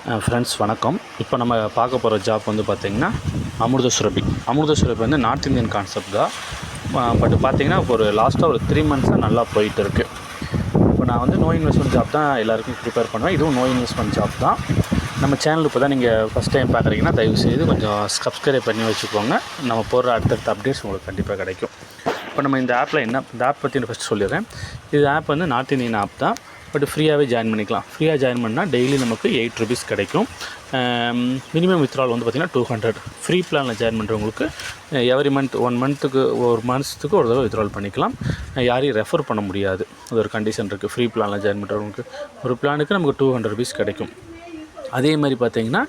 Friends வணக்கம். இப்போ நம்ம பார்க்க போகிற ஜாப் வந்து பார்த்திங்கன்னா அமிர்த சுரபி வந்து நார்த் இந்தியன் கான்செப்ட் தான். பட் பார்த்திங்கன்னா இப்போ ஒரு லாஸ்ட்டாக ஒரு 3 மந்த்ஸாக நல்லா போயிட்டு இருக்குது. இப்போ நான் வந்து நோ இன்வெஸ்ட்மெண்ட் ஜாப் தான் எல்லாருக்கும் ப்ரிப்பேர் பண்ணுவேன். இதுவும் நோ இன்வெஸ்ட்மெண்ட் ஜாப் தான். நம்ம சேனல் இப்போ தான் நீங்கள் ஃபஸ்ட் டைம் பார்க்குறீங்கன்னா தயவுசெய்து கொஞ்சம் சப்ஸ்கிரைப் பண்ணி வச்சுக்கோங்க. நம்ம போடுற அடுத்தடுத்த அப்டேட்ஸ் உங்களுக்கு கண்டிப்பாக கிடைக்கும். இப்போ நம்ம இந்த ஆப்பில் இந்த ஆப் பற்றி ஃபஸ்ட்டு சொல்லிடுறேன். இது ஆப் வந்து நார்த் இந்தியன் ஆப் தான். பட் ஃப்ரீயாகவே ஜாயின் பண்ணிக்கலாம். ஃப்ரீயாக ஜாயின் பண்ணால் டெய்லி நமக்கு 8 rupees கிடைக்கும். மினிமம் வித்ட்ரால் வந்து பார்த்திங்கன்னா 200. ஃப்ரீ பிளானில் ஜாயின் பண்ணுறவங்களுக்கு எவ்ரி மந்த் 1 மந்த்துக்கு ஒரு மந்த்ஸுக்கு ஒரு தடவை வித்ட்ரால் பண்ணிக்கலாம். யாரையும் ரெஃபர் பண்ண முடியாது. அது ஒரு கண்டிஷன் இருக்குது. ஃப்ரீ பிளானில் ஜாயின் பண்ணுறவங்களுக்கு ஒரு பிளானுக்கு நமக்கு 200 rupees கிடைக்கும். அதே மாதிரி பார்த்திங்கன்னா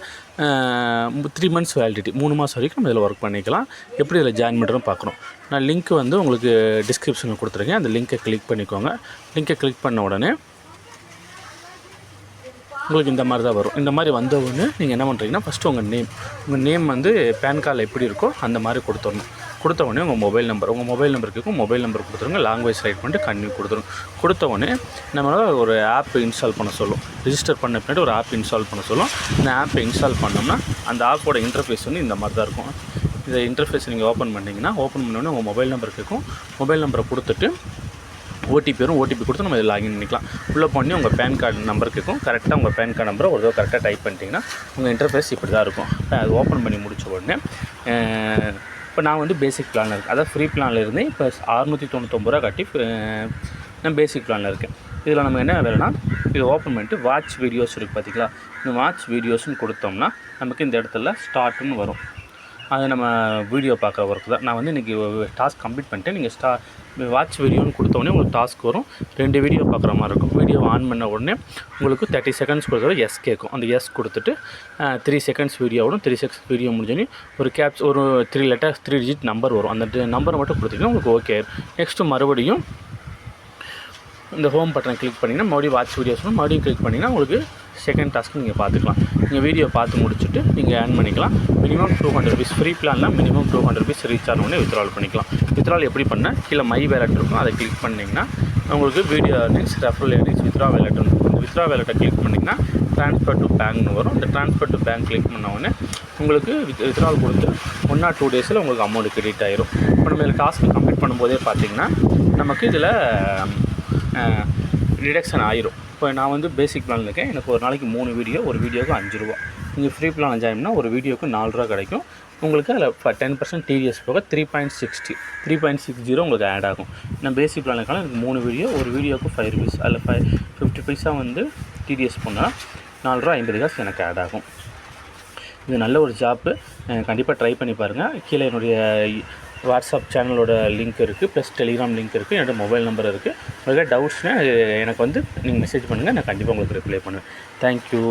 3 months வேலிடிட்டி, 3 மாதம் வரைக்கும் நம்ம இதில் ஒர்க் பண்ணிக்கலாம். எப்படி இதில் ஜாயின் பண்ணுறோம் பார்க்குறோம். நான் லிங்க் வந்து உங்களுக்கு டிஸ்கிரிப்ஷனில் கொடுத்துருக்கேன். அந்த லிங்க்கை கிளிக் பண்ணிக்கோங்க. லிங்க்கை கிளிக் பண்ண உடனே உங்களுக்கு இந்த மாதிரி தான் வரும். இந்த மாதிரி வந்த உடனே நீங்கள் என்ன பண்ணுறீங்கன்னா ஃபஸ்ட்டு உங்கள் நேம் வந்து பேன் கார்டில் எப்படி இருக்கோ அந்த மாதிரி கொடுத்துடணும். கொடுத்த உடனே உங்கள் மொபைல் நம்பருக்கு மொபைல் நம்பர் கொடுத்துருங்க. லாங்குவேஜ் ரைட் பண்ணிட்டு கன்டினியூ கொடுத்துருங்க. கொடுத்த உடனே நம்மளால் ஒரு ஆப் இன்ஸ்டால் பண்ண சொல்லும். ரிஜிஸ்டர் பண்ண பின்னாடி ஒரு ஆப் இன்ஸ்டால் பண்ண சொல்லும். இந்த ஆப்பை இன்ஸ்டால் பண்ணோம்னா அந்த ஆப்போட இன்டர்ஃபேஸ் வந்து இந்த மாதிரி தான் இருக்கும். இந்த இன்டர்ஃபேஸ் நீங்கள் ஓப்பன் பண்ணிங்கன்னா பண்ணோடனே உங்கள் மொபைல் நம்பருக்கு மொபைல் நம்பரை கொடுத்துட்டு ஓடிபி வரும். ஓடிபி கொடுத்து நம்ம இதில் லாகின் பண்ணிக்கலாம். உள்ளே பண்ணி உங்கள் பேன் கார்டு நம்பர் கேட்கும். கரெக்டாக உங்கள் பேன் கார்டு நம்பரை ஒரு தடவை கரெக்டாக டைப் பண்ணிட்டீங்கன்னா உங்கள் இன்டர்ஃபேஸ் இப்படி தான் இருக்கும். அது ஓப்பன் பண்ணி முடித்த உடனே இப்போ நான் வந்து பேசிக் பிளானில் இருக்கேன். அதாவது ஃப்ரீ பிளானில் இருந்தேன். இப்போ 699 ரூபா கட்டி நான் பேசிக் பிளானில் இருக்கேன். இதில் நம்ம என்ன வேலைன்னா இது ஓப்பன் பண்ணிட்டு வாட்ச் வீடியோஸ் இருக்குது பார்த்திங்களா. இந்த வாட்ச் வீடியோஸ்னு கொடுத்தோம்னா நமக்கு இந்த இடத்துல ஸ்டார்ட்டுன்னு வரும். அது நம்ம வீடியோ பார்க்குற ஒர்க் தான். நான் வந்து இன்றைக்கி டாஸ்க் கம்ப்ளீட் பண்ணிட்டேன். நீங்கள் வாட்ச் வீடியோன்னு கொடுத்தோடனே உங்களுக்கு டாஸ்க் வரும். 2 வீடியோ பார்க்குற மாதிரி இருக்கும். வீடியோ ஆன் பண்ண உடனே உங்களுக்கு 30 seconds கொடுத்தா எஸ் கேட்கும். அந்த எஸ் கொடுத்துட்டு 3 seconds வீடியோ வரும். 3 seconds வீடியோ முடிஞ்சோடனே ஒரு 3 letters 3 digit நம்பர் வரும். அந்த நம்பரை மட்டும் கொடுத்தீங்கன்னா உங்களுக்கு ஓகே. நெக்ஸ்ட்டு மறுபடியும் இந்த ஹோம் பட்டனை கிளிக் பண்ணிங்கன்னா மறுபடியும் வாட்ச் வீடியோஸ் மறுபடியும் கிளிக் பண்ணிங்கன்னா உங்களுக்கு செகண்ட் டாஸ்க்கு நீங்கள் பார்த்துக்கலாம். நீங்கள் வீடியோ பார்த்து முடிச்சுட்டு நீங்கள் ஏர்ன் பண்ணிக்கலாம். Minimum 200 rupees. ஃப்ரீ பிளானில் மினிமம் 200 rupees ரீச் ஆனோடனே வித்ட்ரால் பண்ணிக்கலாம். வித்ட்ரால் எப்படி பண்ணால் கீழே மை வேலட் இருக்கும். அதை கிளிக் பண்ணிங்கன்னா உங்களுக்கு video earnings, referral earnings, withdraw wallet இருக்கும். இந்த வித்ட்ரா வேலட்டை கிளிக் பண்ணிங்கன்னா ட்ரான்ஸ்ஃபர் டு பேங்க்னு வரும். இந்த ட்ரான்ஸ்ஃபர் டு பேங்க் கிளிக் பண்ண உடனே உங்களுக்கு வித்ட்ரால் கொடுத்து 1 or 2 days உங்களுக்கு அமௌண்ட் கிரெடிட் ஆயிரும். இப்போ நம்ம இதில் டாஸ்க்கு கம்ப்ளீட் பண்ணும்போதே பார்த்திங்கன்னா நமக்கு இதில் டிடக்ஷன் ஆயிரும். இப்போ நான் வந்து பேசிக் பிளானில் இருக்கேன். எனக்கு ஒரு நாளைக்கு 3 வீடியோ, ஒரு வீடியோக்கு 5 ரூபா. நீங்கள் ஃப்ரீ பிளான் ஜாயின் பண்ணால் ஒரு வீடியோக்கு 4 ரூபா கிடைக்கும். உங்களுக்கு அதில் 10% TDS போக 3.60 உங்களுக்கு ஆட் ஆகும். நான் பேசிக் பிளான் இருக்கான எனக்கு 3 வீடியோ, ஒரு வீடியோக்கு 5 rupees. அதில் 50 பைசா வந்து TDS போனால் 4 ரூபா 50 காசு எனக்கு ஆட் ஆகும். இது நல்ல ஒரு ஜாப்பு. கண்டிப்பாக ட்ரை பண்ணி பாருங்கள். கீழே என்னுடைய வாட்ஸ்அப் சேனலோட லிங்க் இருக்குது, ப்ளஸ் டெலிகிராம் லிங்க் இருக்குது, என்னோடய மொபைல் நம்பர் இருக்குது. உங்களுக்கு டவுட்ஸ்னால் எனக்கு வந்து நீங்கள் மெசேஜ் பண்ணுங்கள். நான் கண்டிப்பாக உங்களுக்கு ரிப்ளை பண்ணுவேன். தேங்க்யூ.